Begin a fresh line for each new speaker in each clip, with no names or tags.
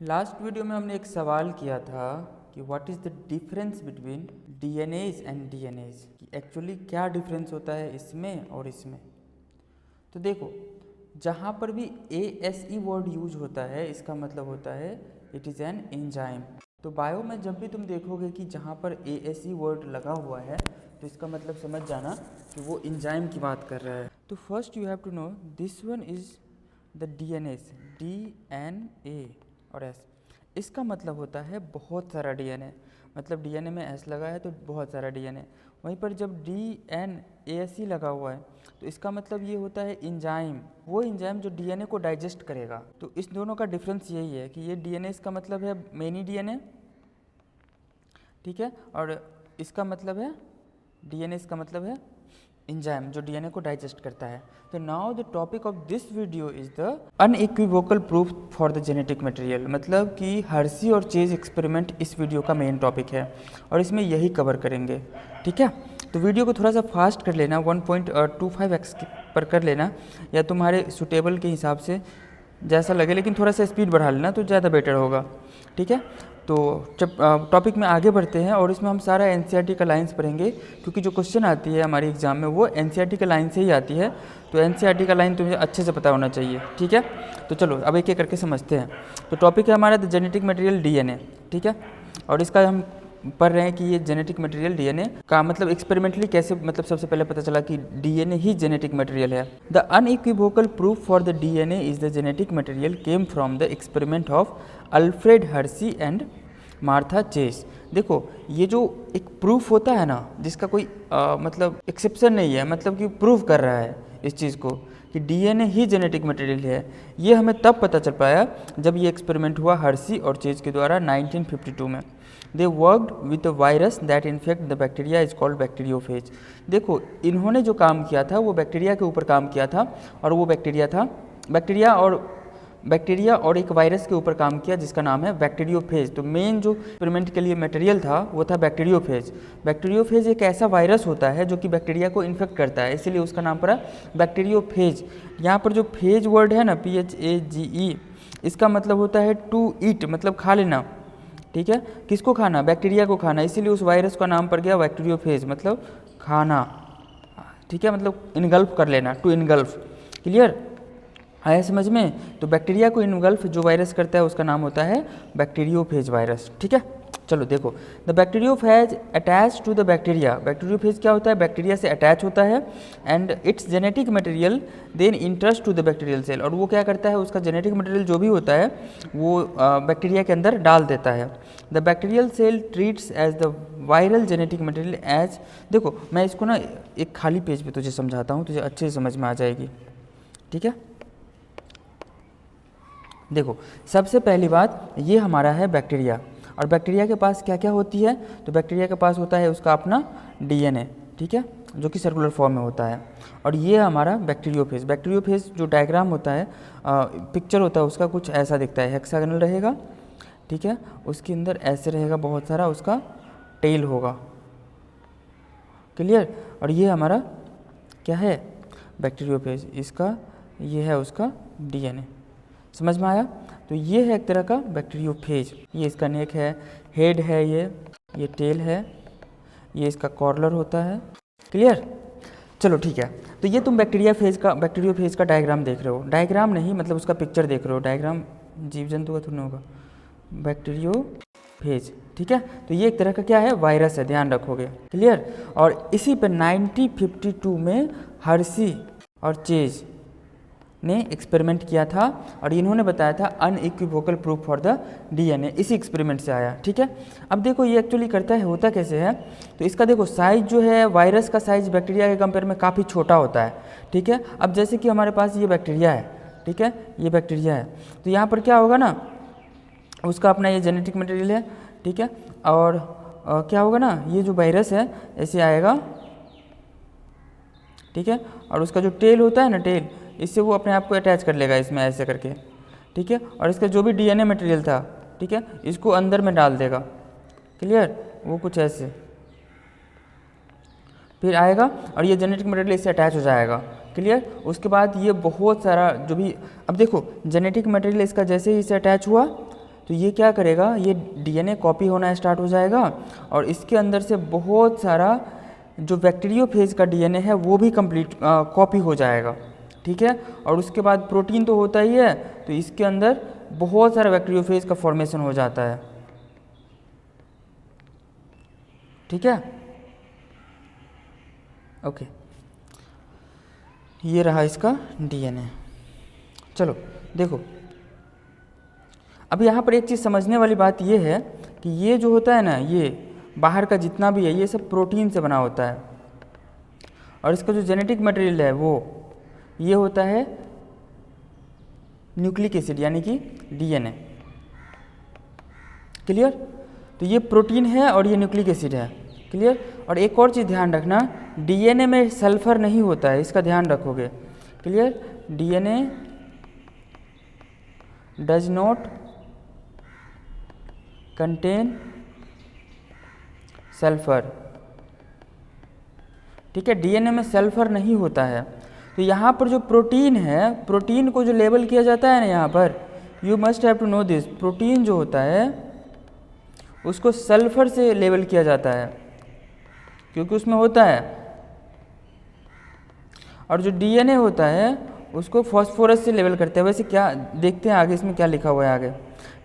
Last video में हमने एक सवाल किया था कि what is the difference between DNAs and DNAs, कि एक्चुअली क्या डिफरेंस होता है इसमें और इसमें। तो देखो, जहाँ पर भी ASE वर्ड यूज होता है इसका मतलब होता है इट इज़ एन एंजाइम। तो बायो में जब भी तुम देखोगे कि जहाँ पर ASE वर्ड लगा हुआ है तो इसका मतलब समझ जाना कि वो एंजाइम की बात कर रहा है। तो first you have to know this one is the DNS, DNA और S। इसका मतलब होता है बहुत सारा DNA, मतलब DNA में S लगा है तो बहुत सारा DNA। वहीं पर जब DNASE लगा हुआ है तो इसका मतलब ये होता है एंजाइम, वो एंजाइम जो DNA को डाइजेस्ट करेगा। तो इस दोनों का डिफरेंस यही है कि ये DNA इसका मतलब है मेनी DNA, ठीक है, और इसका मतलब है DNA इसका मतलब है एंजाइम जो DNA को डाइजेस्ट करता है। तो now the topic of this video is the unequivocal proof for the genetic material, मतलब कि हर्सी और चेज एक्सपेरिमेंट इस वीडियो का मेन टॉपिक है और इसमें यही कवर करेंगे, ठीक है। तो वीडियो को थोड़ा सा फास्ट कर लेना, 1.25x पर कर लेना या तुम्हारे सुटेबल के हिसाब से जैसा लगे, लेकिन थोड़ा सा स्पीड बढ़ा लेना तो ज़्यादा बेटर होगा, ठीक है। तो जब टॉपिक में आगे बढ़ते हैं और इसमें हम सारा NCERT का लाइन्स पढ़ेंगे, क्योंकि जो क्वेश्चन आती है हमारी एग्जाम में वो NCERT का लाइन से ही आती है। तो NCERT का लाइन तुम्हें अच्छे से पता होना चाहिए, ठीक है। तो चलो अब एक एक करके समझते हैं। तो टॉपिक है हमारा द जेनेटिक मटेरियल DNA, ठीक है। और इसका हम पढ़ रहे हैं कि ये जेनेटिक मटेरियल DNA का मतलब एक्सपेरिमेंटली कैसे, मतलब सबसे पहले पता चला कि DNA ही जेनेटिक मटेरियल है। The unequivocal proof for the DNA is the genetic material came from the experiment of Alfred Hershey and Martha Chase. देखो, ये जो एक प्रूफ होता है ना, जिसका कोई मतलब एक्सेप्शन नहीं है, मतलब कि प्रूव कर रहा है इस चीज़ को कि DNA ही जेनेटिक मटेरियल है, ये हमें तब पता चल पाया जब ये एक्सपेरिमेंट हुआ हर्सी और चेज के द्वारा 1952 में। They worked with a virus that infect the bacteria is called bacteriophage. देखो, इन्होंने जो काम किया था वो बैक्टीरिया के ऊपर काम किया था, और वो बैक्टीरिया था बैक्टीरिया और एक वायरस के ऊपर काम किया जिसका नाम है बैक्टीरियोफेज। तो मेन जो एक्सपेरिमेंट के लिए मटेरियल था वो था बैक्टीरियोफेज। बैक्टीरियोफेज एक ऐसा वायरस होता है जो कि बैक्टीरिया को इन्फेक्ट करता है, इसीलिए उसका नाम पड़ा बैक्टीरियोफेज। यहाँ पर जो फेज वर्ड है ना, PHAGE, इसका मतलब होता है टू ईट, मतलब खा लेना, ठीक है। किसको खाना? बैक्टीरिया को खाना, इसीलिए उस वायरस का नाम पड़ गया बैक्टीरियोफेज, मतलब खाना, ठीक है, मतलब इनगल्फ कर लेना, टू इनगल्फ। क्लियर आया समझ में? तो बैक्टीरिया को इनगल्फ जो वायरस करता है उसका नाम होता है बैक्टीरियोफेज वायरस, ठीक है। चलो देखो, the bacteriophage attach to the bacteria. Bacteriophage क्या होता है? बैक्टीरिया से अटैच होता है, and its genetic material then enters to the bacterial cell. और वो क्या करता है, उसका जेनेटिक मटेरियल जो भी होता है वो बैक्टीरिया के अंदर डाल देता है। The bacterial cell treats as the viral genetic material as. देखो, मैं इसको ना एक खाली पेज पे तुझे समझाता हूँ, तुझे अच्छे से समझ में आ जाएगी, ठीक है। देखो, सबसे पहली बात ये हमारा है बैक्टीरिया, और बैक्टीरिया के पास क्या क्या होती है? तो बैक्टीरिया के पास होता है उसका अपना DNA, ठीक है, जो कि सर्कुलर फॉर्म में होता है। और ये हमारा बैक्टीरियोफेज। बैक्टीरियोफेज जो डायग्राम होता है, पिक्चर होता है उसका, कुछ ऐसा दिखता है, हेक्सागोनल रहेगा, ठीक है, उसके अंदर ऐसे रहेगा बहुत सारा, उसका टेल होगा, क्लियर। और ये हमारा क्या है? बैक्टीरियोफेज। इसका ये है उसका DNA, समझ में आया? तो ये है एक तरह का बैक्टीरियोफेज। ये इसका नेक है, हेड है, ये टेल है, ये इसका कॉर्लर होता है, क्लियर। चलो ठीक है, तो ये तुम बैक्टीरियोफेज का डायग्राम देख रहे हो, डायग्राम नहीं मतलब उसका पिक्चर देख रहे हो, डायग्राम जीव जंतु का थोड़ा होगा, बैक्टीरियोफेज, ठीक है। तो ये एक तरह का क्या है? वायरस है, ध्यान रखोगे, क्लियर। और इसी पे 1952 में हर्सी और चेज ने एक्सपेरिमेंट किया था, और इन्होंने बताया था unequivocal proof for the DNA, इसी एक्सपेरिमेंट से आया, ठीक है। अब देखो ये एक्चुअली करता है, होता कैसे है? तो इसका देखो साइज जो है, वायरस का साइज बैक्टीरिया के कंपेयर में काफ़ी छोटा होता है, ठीक है। अब जैसे कि हमारे पास ये बैक्टीरिया है, ठीक है, ये बैक्टीरिया है, तो यहाँ पर क्या होगा ना, उसका अपना ये जेनेटिक मटेरियल है, ठीक है। और क्या होगा ना, ये जो वायरस है ऐसे आएगा, ठीक है, और उसका जो टेल होता है ना, टेल, इससे वो अपने आप को अटैच कर लेगा इसमें ऐसे करके, ठीक है। और इसका जो भी DNA मटेरियल था, ठीक है, इसको अंदर में डाल देगा, क्लियर, वो कुछ ऐसे फिर आएगा और ये जेनेटिक मटेरियल इससे अटैच हो जाएगा, क्लियर। उसके बाद ये बहुत सारा जो भी, अब देखो जेनेटिक मटेरियल इसका जैसे ही इससे अटैच हुआ तो ये क्या करेगा, ये डीएनए कॉपी होना स्टार्ट हो जाएगा और इसके अंदर से बहुत सारा जो बैक्टीरियोफेज का डीएनए है वो भी कंप्लीट कॉपी हो जाएगा, ठीक है। और उसके बाद प्रोटीन तो होता ही है, तो इसके अंदर बहुत सारा बैक्टीरियोफेज का फॉर्मेशन हो जाता है, ठीक है। ओके, ये रहा इसका डीएनए। चलो देखो, अब यहाँ पर एक चीज़ समझने वाली बात ये है कि ये जो होता है ना, ये बाहर का जितना भी है ये सब प्रोटीन से बना होता है, और इसका जो जेनेटिक मटेरियल है वो ये होता है न्यूक्लिक एसिड यानी कि डीएनए। क्लियर? तो ये प्रोटीन है और ये न्यूक्लिक एसिड है। क्लियर? और एक और चीज़ ध्यान रखना, डीएनए में सल्फर नहीं होता है, इसका ध्यान रखोगे। Clear? DNA does not contain sulphur, ठीक है। डीएनए में सल्फर नहीं होता है। तो यहाँ पर जो प्रोटीन है, प्रोटीन को जो लेबल किया जाता है ना, यहाँ पर you must have to know this, protein जो होता है उसको सल्फर से लेबल किया जाता है क्योंकि उसमें होता है, और जो डीएनए होता है उसको फॉस्फोरस से लेबल करते हैं। वैसे क्या देखते हैं आगे इसमें क्या लिखा हुआ है आगे,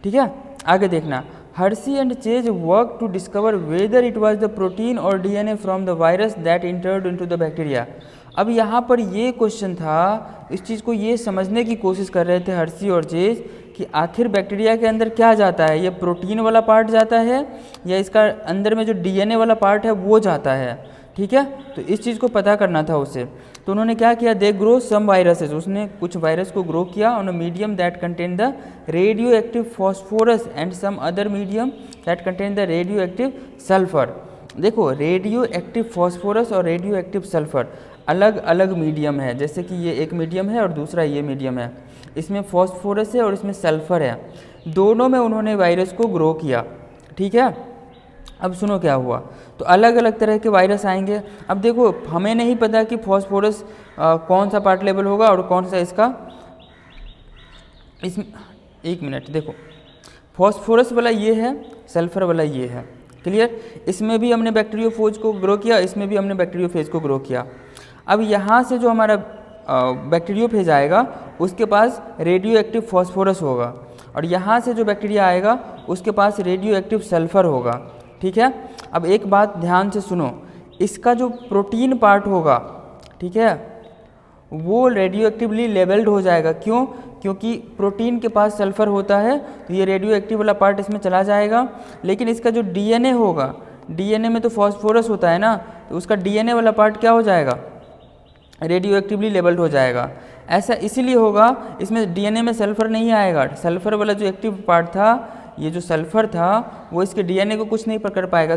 ठीक है। आगे देखना, Hershey and Chase work to discover whether it was the protein और DNA from the virus that entered into the bacteria. अब यहाँ पर ये क्वेश्चन था, इस चीज़ को ये समझने की कोशिश कर रहे थे हर्सी और चेज कि आखिर बैक्टीरिया के अंदर क्या जाता है, ये प्रोटीन वाला पार्ट जाता है या इसका अंदर में जो डीएनए वाला पार्ट है वो जाता है, ठीक है। तो इस चीज़ को पता करना था उसे। तो उन्होंने क्या किया, दे ग्रो सम वायरसेस, उसने कुछ वायरस को ग्रो किया on a medium that contain the radioactive phosphorus and some other medium that contain the radioactive sulphur. देखो, रेडियो एक्टिव फॉस्फोरस और रेडियो एक्टिव सल्फर अलग अलग medium है, जैसे कि ये एक मीडियम है और दूसरा ये मीडियम है, इसमें फॉस्फोरस है और इसमें सल्फर है, दोनों में उन्होंने वायरस को ग्रो किया, ठीक है। अब सुनो क्या हुआ, तो अलग अलग तरह के वायरस आएंगे। अब देखो, हमें नहीं पता कि फॉस्फोरस कौन सा पार्ट लेवल होगा और कौन सा इसका, इसमें एक मिनट देखो, फॉस्फोरस वाला ये है, सल्फर वाला ये है। क्लियर? इसमें भी हमने बैक्टीरियोफेज को ग्रो किया, इसमें भी हमने बैक्टीरियोफेज को ग्रो किया। अब यहाँ से जो हमारा बैक्टीरियोफेज आएगा उसके पास रेडियो एक्टिव फॉस्फोरस होगा, और यहाँ से जो बैक्टीरिया आएगा उसके पास रेडियो एक्टिव सल्फर होगा, ठीक है। अब एक बात ध्यान से सुनो, इसका जो प्रोटीन पार्ट होगा, ठीक है, वो रेडियो एक्टिवली लेबल्ड हो जाएगा। क्यों? क्योंकि प्रोटीन के पास सल्फर होता है, तो ये रेडियो एक्टिव वाला पार्ट इसमें चला जाएगा। लेकिन इसका जो डीएनए होगा, डीएनए में तो फॉस्फोरस होता है ना, तो उसका डीएनए वाला पार्ट क्या हो जाएगा, रेडियो एक्टिवली लेबल्ड हो जाएगा। ऐसा इसीलिए होगा, इसमें डीएनए में सल्फर नहीं आएगा। सल्फर वाला जो एक्टिव पार्ट था, ये जो सल्फर था, वो इसके डीएनए को कुछ नहीं कर पाएगा,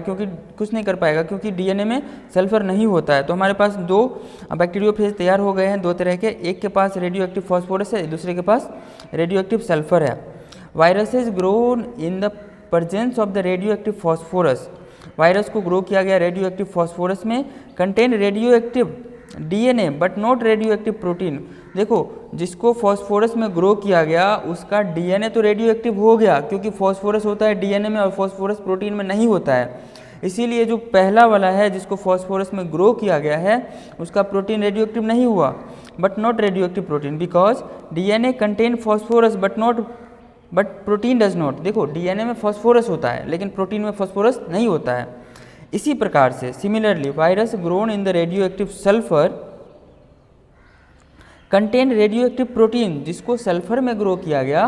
क्योंकि डीएनए में सल्फर नहीं होता है। तो हमारे पास दो बैक्टीरियोफेज तैयार हो गए हैं, दो तरह के, एक के पास रेडियो एक्टिव फॉस्फोरस है, दूसरे के पास रेडियो एक्टिव सल्फर है। Viruses grown in the presence of the radioactive phosphorus, virus को ग्रो किया गया रेडियो एक्टिव फॉस्फोरस में, contain radio active DNA but not radio active protein. देखो, जिसको फॉस्फोरस में ग्रो किया गया उसका डीएनए तो रेडियो एक्टिव हो गया, क्योंकि फॉस्फोरस होता है डीएनए में और फॉस्फोरस प्रोटीन में नहीं होता है। इसीलिए जो पहला वाला है जिसको फॉस्फोरस में ग्रो किया गया है उसका प्रोटीन रेडियो एक्टिव नहीं हुआ, but not radio active protein, because DNA contain phosphorus but protein does not. देखो, डीएनए में फॉस्फोरस होता है लेकिन प्रोटीन में फॉस्फोरस नहीं होता है। इसी प्रकार से similarly virus grown in the radioactive sulphur contain radio active protein, जिसको सल्फर में ग्रो किया गया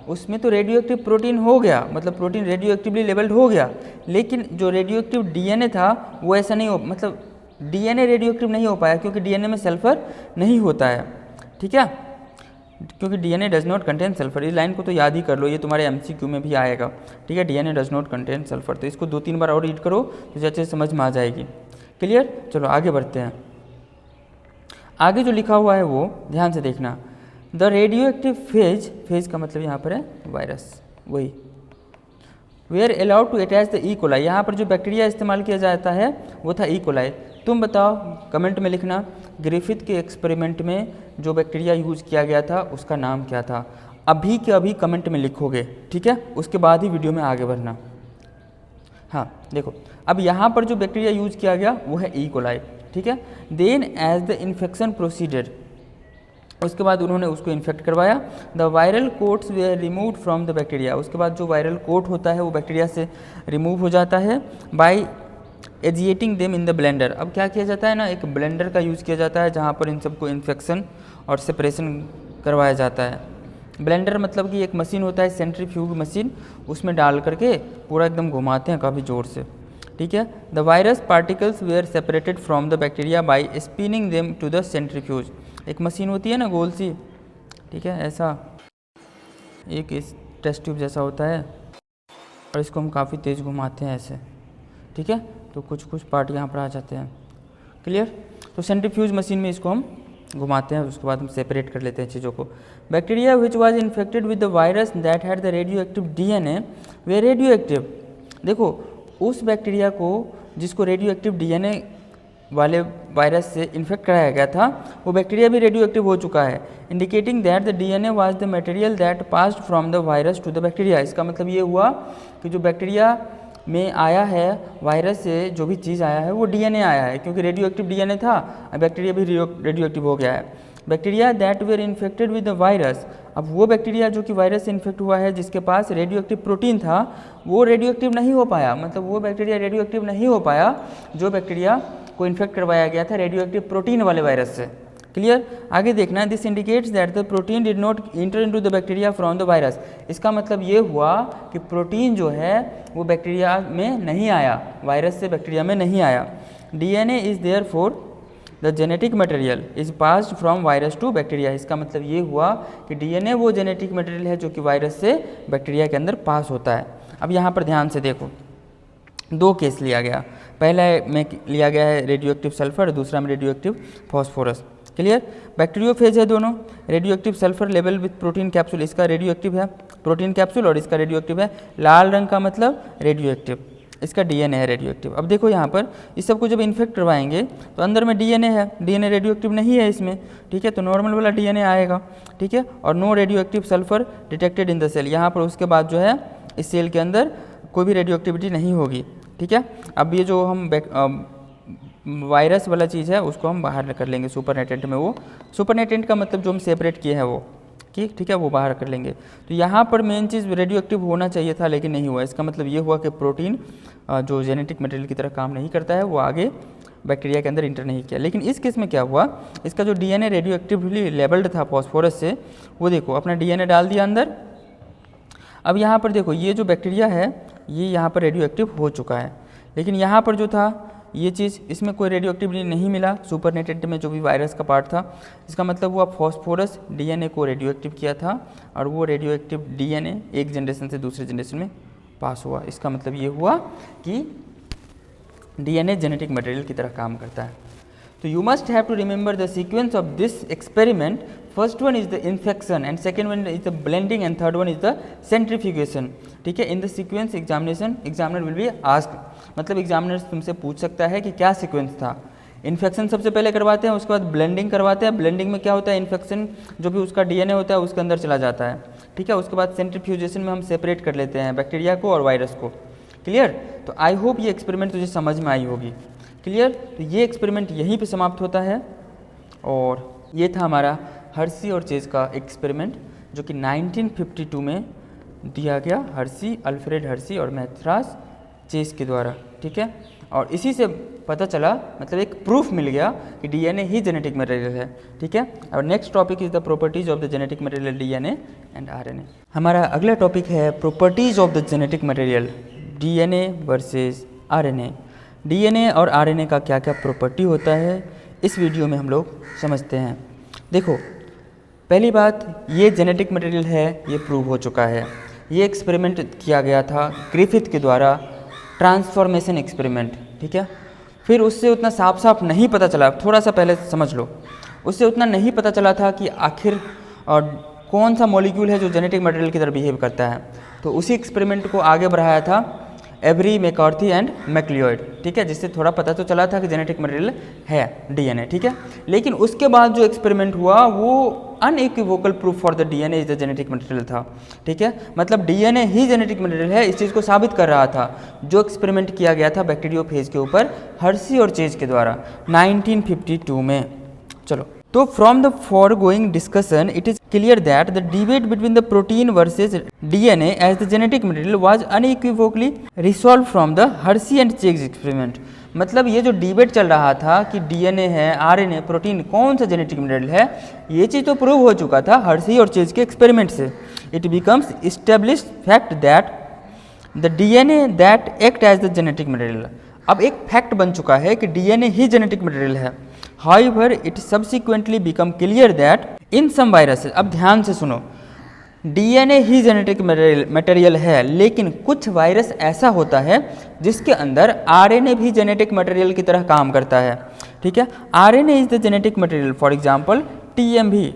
उसमें तो रेडियो एक्टिव प्रोटीन हो गया, मतलब प्रोटीन रेडियो एक्टिवली लेबल्ड हो गया। लेकिन जो रेडियो एक्टिव डीएनए था वो ऐसा नहीं हो, मतलब डीएनए रेडियो एक्टिव नहीं हो पाया क्योंकि डीएनए में सल्फर नहीं होता है, ठीक है, क्योंकि DNA does not contain sulphur. इस लाइन को तो याद ही कर लो, ये तुम्हारे एमसीक्यू में भी आएगा, ठीक है। DNA does not contain sulphur, तो इसको 2-3 बार और रीड करो तो अच्छे से समझ में आ जाएगी। क्लियर? चलो आगे बढ़ते हैं। आगे जो लिखा हुआ है वो ध्यान से देखना, द रेडियो एक्टिव फेज का मतलब यहाँ पर है वायरस, वही were allowed to attach the E coli. यहाँ पर जो बैक्टीरिया इस्तेमाल किया जाता है वो था ई कोलाई। तुम बताओ, कमेंट में लिखना, ग्रिफिथ के एक्सपेरिमेंट में जो बैक्टीरिया यूज किया गया था उसका नाम क्या था। अभी के अभी कमेंट में लिखोगे, ठीक है, उसके बाद ही वीडियो में आगे बढ़ना। हाँ देखो, अब यहाँ पर जो बैक्टीरिया यूज किया गया वो है ई कोलाई, ठीक है। Then as the infection proceeded, उसके बाद उन्होंने उसको इन्फेक्ट करवाया। The viral coats were removed from the bacteria, उसके बाद जो वायरल कोट होता है वो बैक्टीरिया से रिमूव हो जाता है by agitating them in the blender. अब क्या किया जाता है ना, एक ब्लेंडर का यूज़ किया जाता है जहाँ पर इन सबको इन्फेक्शन और सेपरेशन करवाया जाता है। ब्लेंडर मतलब कि एक मशीन होता है सेंट्रीफ्यूग मशीन, उसमें डाल करके पूरा एकदम घुमाते हैं काफ़ी ज़ोर से, ठीक है। The virus particles were separated from the bacteria by spinning them to the centrifuge. एक मशीन होती है ना गोल सी, ठीक है, ऐसा एक इस टेस्ट ट्यूब जैसा होता है और इसको हम काफ़ी तेज़ घुमाते हैं ऐसे, ठीक है, तो कुछ कुछ पार्ट यहाँ पर आ जाते हैं। क्लियर? तो सेंट्रीफ्यूज मशीन में इसको हम घुमाते हैं, उसके बाद हम सेपरेट कर लेते हैं चीज़ों को। Bacteria which was infected with the virus that had the radioactive DNA way radio active. देखो, उस बैक्टीरिया को जिसको रेडियो एक्टिव डीएनए वाले वायरस से इन्फेक्ट कराया गया था, वो बैक्टीरिया भी रेडियो एक्टिव हो चुका है, indicating that the DNA was the material that passed from the virus to the bacteria. इसका मतलब ये हुआ कि जो बैक्टीरिया में आया है, वायरस से जो भी चीज़ आया है वो डीएनए आया है, क्योंकि रेडियो एक्टिव डीएनए था, बैक्टीरिया भी रेडियो एक्टिव हो गया है। Bacteria that were infected with the virus, अब वो बैक्टीरिया जो कि वायरस से इन्फेक्ट हुआ है जिसके पास रेडियो एक्टिव प्रोटीन था, वो रेडियो एक्टिव नहीं हो पाया, मतलब वो बैक्टीरिया रेडियो एक्टिव नहीं हो पाया जो बैक्टीरिया को इन्फेक्ट करवाया गया था रेडियो एक्टिव प्रोटीन वाले वायरस से। क्लियर? आगे देखना, this indicates that the protein did not inter into the bacteria from the virus. इसका मतलब ये हुआ कि प्रोटीन जो है वो बैक्टीरिया में नहीं आया, वायरस से बैक्टीरिया में नहीं आया। DNA is there for the genetic material is passed from virus to bacteria. इसका मतलब ये हुआ कि डीएनए वो जेनेटिक मटेरियल है जो कि वायरस से बैक्टीरिया के अंदर पास होता है। अब यहाँ पर ध्यान से देखो, दो केस लिया गया, पहला में लिया गया है रेडियो एक्टिव सल्फर, दूसरा में radio active phosphorus. Clear? Bacteriophage है दोनों। Radio active sulphur level with protein capsule, इसका रेडियो एक्टिव है प्रोटीन कैप्सूल और इसका रेडियो एक्टिव है। लाल रंग का मतलब रेडियो एक्टिव, इसका डीएनए है रेडियो एक्टिव। अब देखो यहाँ पर इस सबको जब इन्फेक्ट करवाएंगे तो अंदर में डीएनए है, डीएनए रेडियो एक्टिव नहीं है इसमें, ठीक है, तो नॉर्मल वाला डीएनए आएगा, ठीक है, और no radioactive sulphur detected in the cell. यहाँ पर उसके बाद जो है इस सेल के अंदर कोई भी रेडियो एक्टिविटी नहीं होगी, ठीक है। अब ये जो हम वायरस वाला चीज़ है उसको हम बाहर कर लेंगे सुपरनेटेंट में, वो सुपरनेटेंट का मतलब जो हम सेपरेट किए हैं वो, ठीक है, वो बाहर कर लेंगे। तो यहाँ पर मेन चीज़ रेडियो एक्टिव होना चाहिए था लेकिन नहीं हुआ। इसका मतलब ये हुआ कि प्रोटीन जो जेनेटिक मटेरियल की तरह काम नहीं करता है, वो आगे बैक्टीरिया के अंदर इंटर नहीं किया। लेकिन इस केस में क्या हुआ, इसका जो डीएनए रेडियो एक्टिवली लेबल्ड था फॉस्फोरस से, वो देखो अपना डीएनए डाल दिया अंदर। अब यहाँ पर देखो ये जो बैक्टीरिया है ये यहाँ पर रेडियो एक्टिव हो चुका है, लेकिन यहाँ पर जो था ये चीज़, इसमें कोई रेडियो एक्टिविटी नहीं मिला सुपरनेटेंट में जो भी वायरस का पार्ट था। इसका मतलब हुआ फॉस्फोरस डीएनए को रेडियो एक्टिव किया था और वो रेडियो एक्टिव डीएनए एक जनरेशन से दूसरे जनरेशन में पास हुआ। इसका मतलब ये हुआ कि डीएनए जेनेटिक मटेरियल की तरह काम करता है। तो you must have to remember the sequence of this experiment. First one is the infection and second one is the blending and third one is the centrifugation, ठीक है। In the sequence examination examiner will be asked, मतलब examiner तुमसे पूछ सकता है कि क्या sequence था। इन्फेक्शन सबसे पहले करवाते हैं, उसके बाद ब्लेंडिंग करवाते हैं। ब्लेंडिंग में क्या होता है, इन्फेक्शन जो भी उसका डीएनए होता है उसके अंदर चला जाता है, ठीक है। उसके बाद सेंट्रीफ्यूगेशन में हम सेपरेट कर लेते हैं बैक्टीरिया को और वायरस को। क्लियर? तो आई होप ये एक्सपेरिमेंट तुझे समझ में आई होगी। क्लियर? तो ये एक्सपेरिमेंट यहीं पे समाप्त होता है और ये था हमारा हर्सी और चेज का एक्सपेरिमेंट जो कि 1952 में दिया गया, हर्सी, अल्फ्रेड हर्सी और मैथ्रास चेज के द्वारा, ठीक है। और इसी से पता चला, मतलब एक प्रूफ मिल गया कि डीएनए ही जेनेटिक मटेरियल है, ठीक है। और next topic is the properties of the genetic material DNA and RNA. हमारा अगला टॉपिक है properties of the genetic material DNA versus RNA. DNA और आरएनए का क्या क्या प्रॉपर्टी होता है इस वीडियो में हम लोग समझते हैं। देखो, पहली बात, ये जेनेटिक मटेरियल है, ये प्रूव हो चुका है। ये एक्सपेरिमेंट किया गया था ग्रिफिथ के द्वारा, ट्रांसफॉर्मेशन एक्सपेरिमेंट, ठीक है। फिर उससे उतना साफ साफ नहीं पता चला, थोड़ा सा पहले समझ लो, उससे उतना नहीं पता चला था कि आखिर कौन सा मॉलिक्यूल है जो जेनेटिक मटेरियल की तरह बिहेव करता है। तो उसी एक्सपेरिमेंट को आगे बढ़ाया था एवरी, मैकॉर्थी एंड मैक्लियोइड, ठीक है, जिससे थोड़ा पता तो चला था कि जेनेटिक मटेरियल है डीएनए, ठीक है। लेकिन उसके बाद जो एक्सपेरिमेंट हुआ वो unequivocal proof for the DNA is the genetic material था, ठीक है, मतलब डीएनए ही जेनेटिक मटेरियल है, इस चीज़ को साबित कर रहा था जो एक्सपेरिमेंट किया गया था बैक्टीरियोफेज के ऊपर हर्शी और चेज के द्वारा 1952 में। चलो, तो from the foregoing discussion it is clear that the debate between the protein versus DNA as the genetic material was unequivocally resolved from the Hershey and Chase experiment। मतलब ये जो डिबेट चल रहा था कि डीएनए है, आरएनए, प्रोटीन कौन सा जेनेटिक मटेरियल है, ये चीज़ तो प्रूव हो चुका था हर्शी और चेज के एक्सपेरिमेंट से। It becomes established fact that the DNA that act as the genetic material. अब एक फैक्ट बन चुका है कि डीएनए ही जेनेटिक मटेरियल है। However, it subsequently become clear that in some viruses, अब ध्यान से सुनो, डीएनए ही जेनेटिक मटेरियल है, लेकिन कुछ वायरस ऐसा होता है जिसके अंदर आरएनए भी जेनेटिक मटेरियल की तरह काम करता है, ठीक है। RNA is the genetic material, for example TMV,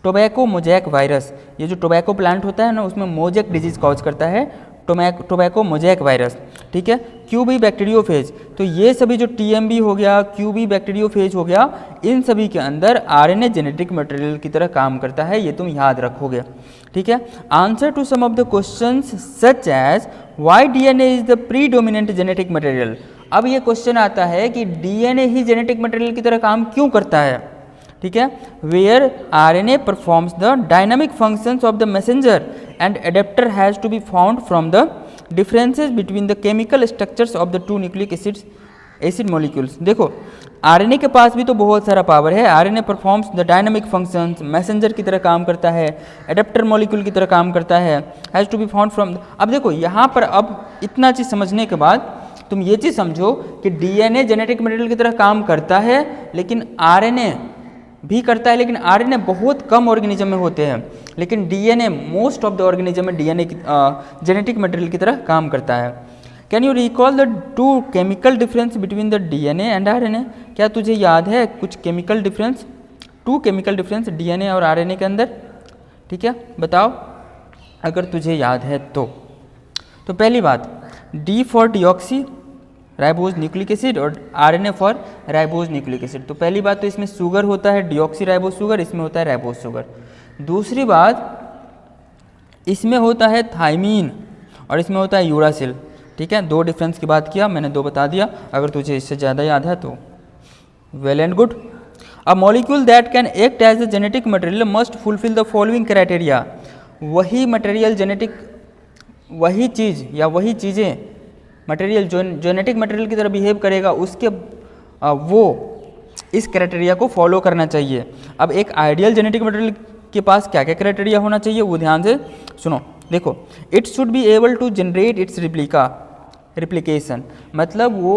tobacco mosaic virus. ये जो टोबैको प्लांट होता है ना, उसमें मोजैक डिजीज कॉज करता है टोबैको मोजैक वायरस, ठीक है। क्यूबी बैक्टीरियोफेज, तो ये सभी जो टीएमबी हो गया, क्यूबी बैक्टीरियोफेज हो गया, इन सभी के अंदर आरएनए जेनेटिक मटेरियल की तरह काम करता है, ये तुम याद रखोगे, ठीक है। Answer to some of the questions such as why DNA is the predominant genetic material. अब ये क्वेश्चन आता है कि डीएनए ही जेनेटिक मटेरियल की तरह काम क्यों करता है, ठीक है। Where RNA performs the dynamic functions of the messenger and adapter has to be found from the differences between the chemical structures of the two nucleic acid molecules. देखो, आरएनए के पास भी तो बहुत सारा पावर है। RNA performs the dynamic functions, messenger की तरह काम करता है, एडेप्टर मॉलिक्यूल की तरह काम करता है, has to be found from. अब देखो यहाँ पर, अब इतना चीज़ समझने के बाद तुम ये चीज़ समझो कि डीएनए जेनेटिक मटेरियल की तरह काम करता है, लेकिन आरएनए भी करता है, लेकिन आरएनए बहुत कम ऑर्गेनिज्म में होते हैं, लेकिन DNA most of the organism में डीएनए जेनेटिक मटेरियल की तरह काम करता है। Can you recall the two chemical difference between the DNA and RNA. क्या तुझे याद है कुछ chemical difference, two chemical difference DNA और आरएनए के अंदर, ठीक है, बताओ अगर तुझे याद है तो पहली बात, D for deoxyribose nucleic acid और RNA for ribose nucleic acid. तो पहली बात तो इसमें शुगर होता है डीऑक्सी राइबोज शुगर, इसमें होता है राइबोज शुगर। दूसरी बात, इसमें होता है थाइमीन और इसमें होता है यूरासिल, ठीक है। दो डिफरेंस की बात किया मैंने, दो बता दिया, अगर तुझे इससे ज़्यादा याद है तो well and good. A molecule that can act as the genetic material must fulfil the following criteria. वही मटेरियल जेनेटिक, वही चीज़ या वही चीज़ें मटेरियल जो जेनेटिक मटेरियल की तरह बिहेव करेगा, उसके वो इस क्राइटेरिया को फॉलो करना चाहिए। अब एक आइडियल जेनेटिक मटेरियल के पास क्या क्या क्राइटेरिया होना चाहिए वो ध्यान से सुनो। देखो, it should be able to generate its replication, मतलब वो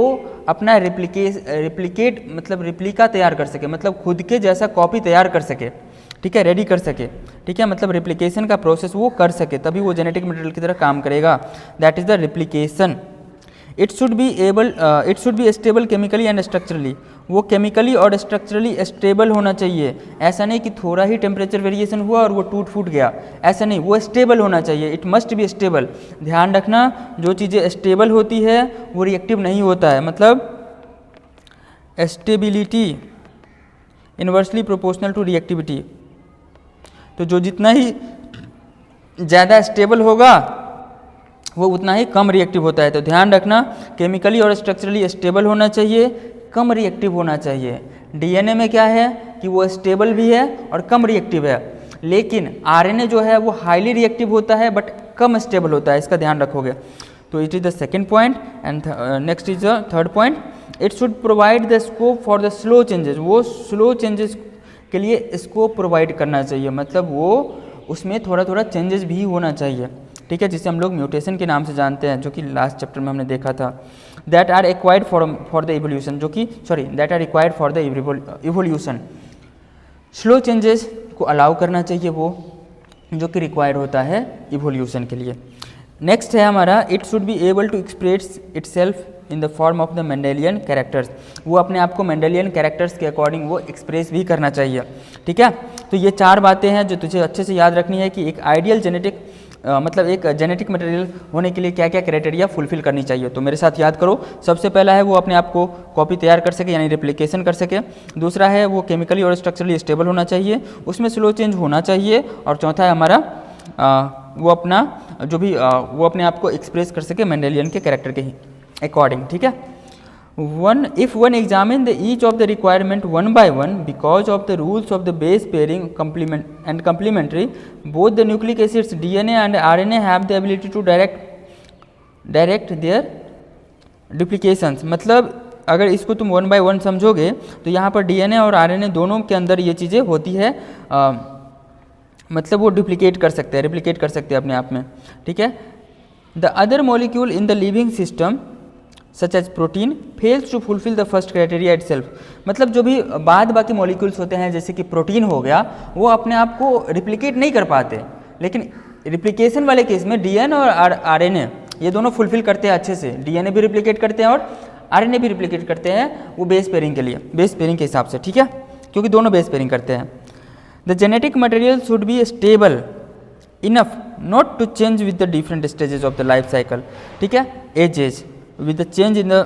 अपना रिप्लिकेट मतलब रिप्लिका तैयार कर सके, मतलब खुद के जैसा कॉपी तैयार कर सके, ठीक है, रेडी कर सके, ठीक है, मतलब रिप्लिकेशन का प्रोसेस वो कर सके, तभी वो जेनेटिक मटेरियल की तरह काम करेगा। That is the replication. It should be stable chemically and structurally, वो केमिकली और स्ट्रक्चरली स्टेबल होना चाहिए। ऐसा नहीं कि थोड़ा ही टेम्परेचर वेरिएशन हुआ और वो टूट फूट गया, ऐसा नहीं, वो स्टेबल होना चाहिए। It must be stable. ध्यान रखना, जो चीज़ें स्टेबल होती है वो रिएक्टिव नहीं होता है, मतलब stability inversely proportional to reactivity. तो जो जितना ही ज़्यादा स्टेबल होगा वो उतना ही कम रिएक्टिव होता है। तो ध्यान रखना, केमिकली और स्ट्रक्चरली स्टेबल होना चाहिए, कम रिएक्टिव होना चाहिए। डीएनए में क्या है कि वो स्टेबल भी है और कम रिएक्टिव है, लेकिन आरएनए जो है वो हाईली रिएक्टिव होता है बट कम स्टेबल होता है, इसका ध्यान रखोगे। तो it is the second point and next is the third point, it should provide the scope for the slow changes. वो स्लो चेंजेस के लिए स्कोप प्रोवाइड करना चाहिए, मतलब वो उसमें थोड़ा थोड़ा चेंजेस भी होना चाहिए, ठीक है, जिसे हम लोग म्यूटेशन के नाम से जानते हैं, जो कि लास्ट चैप्टर में हमने देखा था। That are acquired for the evolution, that are required for the evolution. Slow changes को अलाउ करना चाहिए वो, जो कि रिक्वायर्ड होता है इवोल्यूशन के लिए। नेक्स्ट है हमारा, it should be able to express itself in the form of the Mendelian characters. वो अपने आप को मेंडेलियन कैरेक्टर्स के अकॉर्डिंग वो एक्सप्रेस भी करना चाहिए, ठीक है। तो ये चार बातें हैं जो तुझे अच्छे से याद रखनी है कि एक आइडियल जेनेटिक मतलब एक जेनेटिक मटेरियल होने के लिए क्या क्या क्राइटेरिया फुलफिल करनी चाहिए। तो मेरे साथ याद करो, सबसे पहला है वो अपने आप को कॉपी तैयार कर सके यानी रेप्लिकेशन कर सके, दूसरा है वो केमिकली और स्ट्रक्चरली स्टेबल होना चाहिए, उसमें स्लो चेंज होना चाहिए, और चौथा है हमारा वो अपना जो भी वो अपने आप को एक्सप्रेस कर सके मेंडेलियन के कैरेक्टर के ही अकॉर्डिंग। ठीक है, if one examine the each of the requirement one by one because of the rules of the base pairing complementary, both the nucleic acids DNA and RNA have the ability to direct their duplications। मतलब अगर इसको तुम one by one समझोगे तो यहाँ पर DNA और RNA दोनों के अंदर ये चीज़ें होती है, मतलब वो डुप्लीकेट कर सकते हैं, रेप्लिकेट कर सकते हैं अपने आप में। ठीक है, the other molecule in the living system such as protein fails to fulfil the first criteria itself. मतलब जो भी बाद बाकी मॉलिक्यूल्स होते हैं जैसे कि प्रोटीन हो गया, वो अपने आप को रिप्लिकेट नहीं कर पाते, लेकिन रिप्लिकेशन वाले केस में डीएनए और आरएनए ये दोनों फुलफिल करते हैं अच्छे से। डीएनए भी रिप्लिकेट करते हैं और आरएनए भी रिप्लिकेट करते हैं, वो बेस पेयरिंग के लिए, बेस पेयरिंग के हिसाब से। ठीक है, क्योंकि दोनों बेस पेयरिंग करते हैं। The genetic material should be stable enough not to change with the different stages of the life cycle. ठीक है, ages with the change in the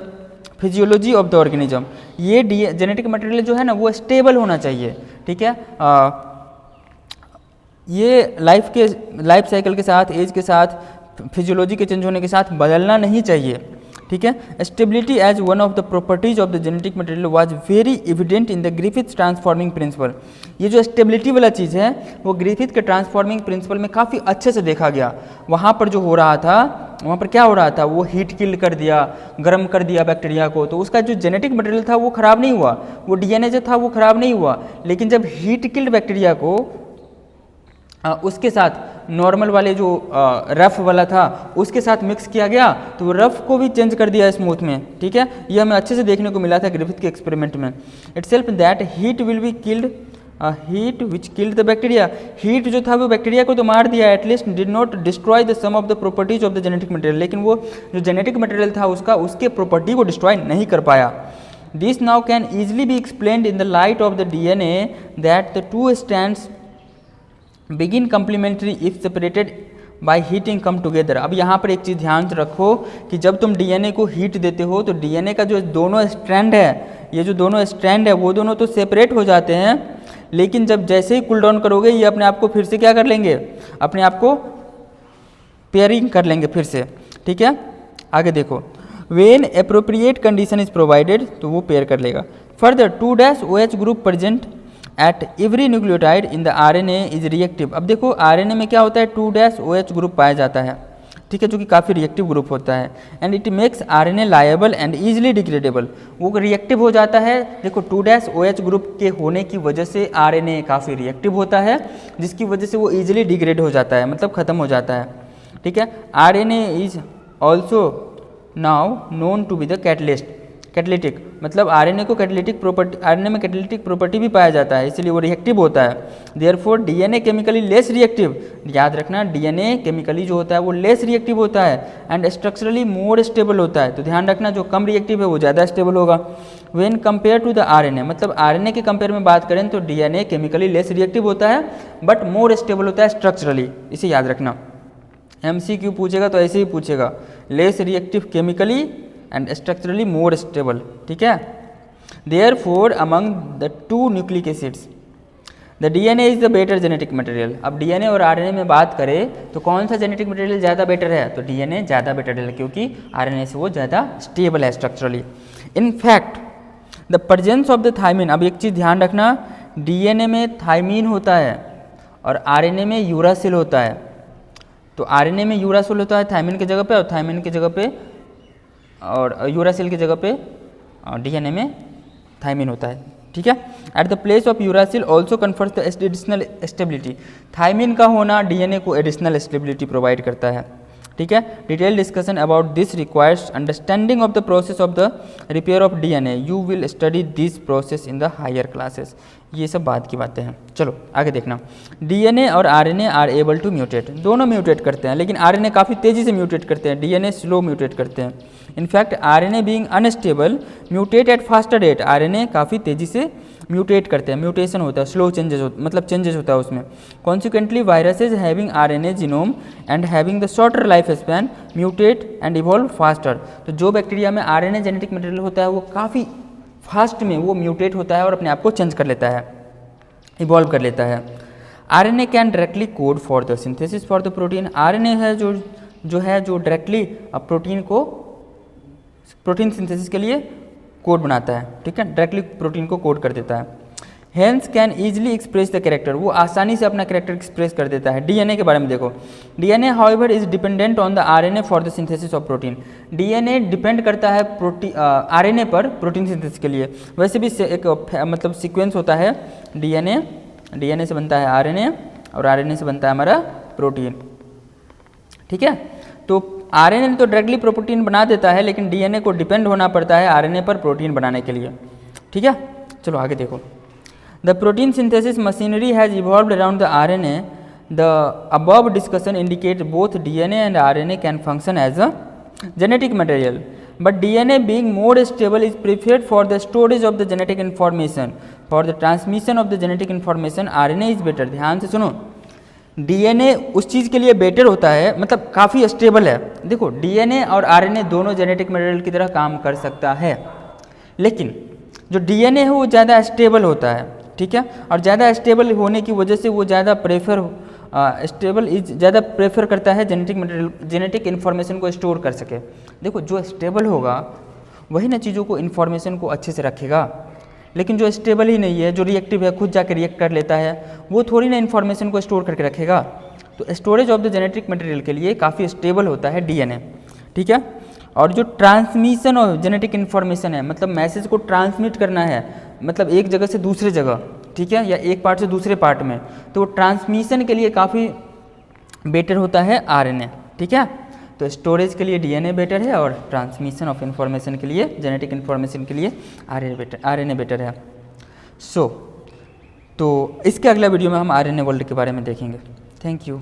physiology of the organism. ये जेनेटिक मटेरियल जो है ना वो stable होना चाहिए। ठीक है, ये लाइफ साइकिल के साथ, एज के साथ, फिजियोलॉजी के चेंज होने के साथ बदलना नहीं चाहिए। ठीक है, stability as one of the properties of the genetic material was very evident in the Griffith transforming principle. ये जो स्टेबिलिटी वाला चीज़ है वो ग्रिफिथ के ट्रांसफॉर्मिंग प्रिंसिपल में काफ़ी अच्छे से देखा गया। वहाँ पर जो हो रहा था, वहाँ पर क्या हो रहा था, वो हीट किल कर दिया, गर्म कर दिया बैक्टीरिया को, तो उसका जो जेनेटिक मटेरियल था वो ख़राब नहीं हुआ, वो डीएनए जो था वो ख़राब नहीं हुआ। लेकिन जब हीट किल्ड बैक्टीरिया को उसके साथ नॉर्मल वाले जो रफ वाला था उसके साथ मिक्स किया गया तो रफ को भी चेंज कर दिया स्मूथ में। ठीक है, ये हमें अच्छे से देखने को मिला था ग्रिफिथ के एक्सपेरिमेंट में। Itself that heat will be killed heat which killed the bacteria. Heat जो था वो बैक्टीरिया को तो मार दिया, at least did not destroy the some of the properties of the genetic material. लेकिन वो जो जेनेटिक मटेरियल था उसके प्रॉपर्टी को डिस्ट्रॉय नहीं कर पाया। This now can easily be explained in the light of the DNA that the two strands बिगिन complementary if separated by heating come together. अब यहाँ पर एक चीज़ ध्यान रखो कि जब तुम डीएनए को हीट देते हो तो डीएनए का जो दोनों स्ट्रैंड है, ये जो दोनों स्ट्रैंड है वो दोनों तो सेपरेट हो जाते हैं, लेकिन जब जैसे ही कूल डाउन करोगे ये अपने आप को फिर से क्या कर लेंगे, अपने आप को पेयरिंग कर लेंगे फिर से। ठीक है, आगे देखो, when appropriate condition is provided तो वो पेयर कर लेगा। Further 2' group present at every nucleotide in the RNA is reactive. अब देखो आरएनए में क्या होता है, 2' ग्रुप पाया जाता है। ठीक है, जो कि काफ़ी रिएक्टिव ग्रुप होता है। And it makes RNA liable and easily degradable. वो रिएक्टिव हो जाता है। देखो 2' ग्रुप के होने की वजह से आरएनए काफ़ी रिएक्टिव होता है, जिसकी वजह से वो ईजिली डिग्रेड हो जाता है, मतलब ख़त्म हो जाता है। ठीक है, RNA is also now known to be the catalytic, मतलब आरएनए को कैटलिटिक प्रॉपर्टी, आरएनए में कैटलिटिक प्रॉपर्टी भी पाया जाता है, इसलिए वो रिएक्टिव होता है। Therefore DNA chemically less reactive, याद रखना डीएनए केमिकली जो होता है वो लेस रिएक्टिव होता है एंड स्ट्रक्चरली मोर स्टेबल होता है। तो ध्यान रखना जो कम रिएक्टिव है वो ज़्यादा स्टेबल होगा। When compare to the RNA, मतलब आरएनए के कंपेयर में बात करें तो डीएनए केमिकली लेस रिएक्टिव होता है बट मोर स्टेबल होता है स्ट्रक्चरली, इसे याद रखना। एमसीक्यू पूछेगा तो ऐसे ही पूछेगा, less reactive chemically and structurally more stable. ठीक है, therefore among the two nucleic acids the DNA is the better genetic material. अब डीएनए और आरएनए में बात करें तो कौन सा जेनेटिक मटेरियल ज़्यादा बेटर है, तो डीएनए ज़्यादा बेटर है क्योंकि आरएनए से वो ज़्यादा स्टेबल है structurally. In fact the presence of the thymine, अब एक चीज़ ध्यान रखना, डीएनए में थायमिन होता है और आरएनए में यूरासिल होता है। तो आरएनए में यूरासिल होता है थायमिन की जगह पे, और थायमिन की जगह पे और यूरासिल की जगह पे डीएनए में थायमिन होता है। ठीक है, at the place of uracil also confers the additional stability. Thymine का होना डीएनए को एडिशनल स्टेबिलिटी प्रोवाइड करता है। ठीक है, detail discussion about this requires understanding of the process of the repair of DNA. You will study this process in the higher classes. ये सब बात की बातें हैं। चलो आगे देखना, डीएनए और RNA are able to mutate, दोनों म्यूटेट करते हैं, लेकिन आरएनए काफ़ी तेज़ी से म्यूटेट करते हैं, डीएनए स्लो म्यूटेट करते हैं। In fact RNA being unstable mutate eight faster rate, RNA काफ़ी तेज़ी से म्यूटेट करते हैं, म्यूटेशन होता है, स्लो चेंजेस मतलब चेंजेस होता है उसमें। Consequently viruses having RNA genome and having the shorter life span mutate and evolve faster. तो जो बैक्टीरिया में आरएनए जेनेटिक मटेरियल होता है वो काफ़ी फास्ट में वो म्यूटेट होता है और अपने आप को चेंज कर लेता है, इवॉल्व कर लेता है। RNA can directly code for the synthesis for the protein, RNA है जो डायरेक्टली प्रोटीन को प्रोटीन सिंथेसिस के लिए कोड बनाता है, ठीक है, डायरेक्टली प्रोटीन को कोड कर देता है। Hence can easily express the character, वो आसानी से अपना कैरेक्टर एक्सप्रेस कर देता है। डीएनए के बारे में देखो, DNA however is dependent on the RNA for the synthesis of protein, DNA depend करता है आरएनए पर प्रोटीन सिंथेसिस के लिए। वैसे भी एक मतलब सीक्वेंस होता है, डीएनए से बनता है आरएनए और आरएनए से बनता है हमारा प्रोटीन, ठीक है। तो आरएनए तो डायरेक्टली प्रोटीन बना देता है, लेकिन डीएनए को डिपेंड होना पड़ता है आरएनए पर प्रोटीन बनाने के लिए, ठीक है। चलो आगे देखो, the protein synthesis machinery has evolved around the RNA, the above discussion indicate both DNA and RNA can function as a genetic material, but DNA being more stable is preferred for the storage of the genetic information, for the transmission of the genetic information RNA is better. ध्यान से सुनो, DNA उस चीज़ के लिए better होता है, मतलब काफ़ी स्टेबल है। देखो डीएनए और आरएनए दोनों जेनेटिक मटेरियल की तरह काम कर सकता है, लेकिन जो डीएनए है वो ज़्यादा स्टेबल होता है, ठीक है, और ज़्यादा स्टेबल होने की वजह से वो ज़्यादा ज़्यादा प्रेफर करता है जेनेटिक मटेरियल, जेनेटिक इन्फॉर्मेशन को स्टोर कर सके। देखो जो स्टेबल होगा वही ना चीज़ों को इन्फॉर्मेशन को अच्छे से रखेगा, लेकिन जो स्टेबल ही नहीं है, जो रिएक्टिव है, खुद जाकर रिएक्ट कर लेता है, वो थोड़ी ना इन्फॉर्मेशन को स्टोर करके रखेगा। तो storage of the genetic material के लिए काफ़ी स्टेबल होता है डीएनए, ठीक है। और जो ट्रांसमिशन ऑफ जेनेटिक इन्फॉर्मेशन है, मतलब मैसेज को ट्रांसमिट करना है, मतलब एक जगह से दूसरे जगह, ठीक है, या एक पार्ट से दूसरे पार्ट में, तो ट्रांसमिशन के लिए काफ़ी बेटर होता है आरएनए, ठीक है। तो स्टोरेज के लिए डीएनए बेटर है और ट्रांसमिशन ऑफ इन्फॉर्मेशन के लिए, जेनेटिक इन्फॉर्मेशन के लिए आरएनए बेटर है। तो इसके अगला वीडियो में हम आरएनए वर्ल्ड के बारे में देखेंगे। Thank you.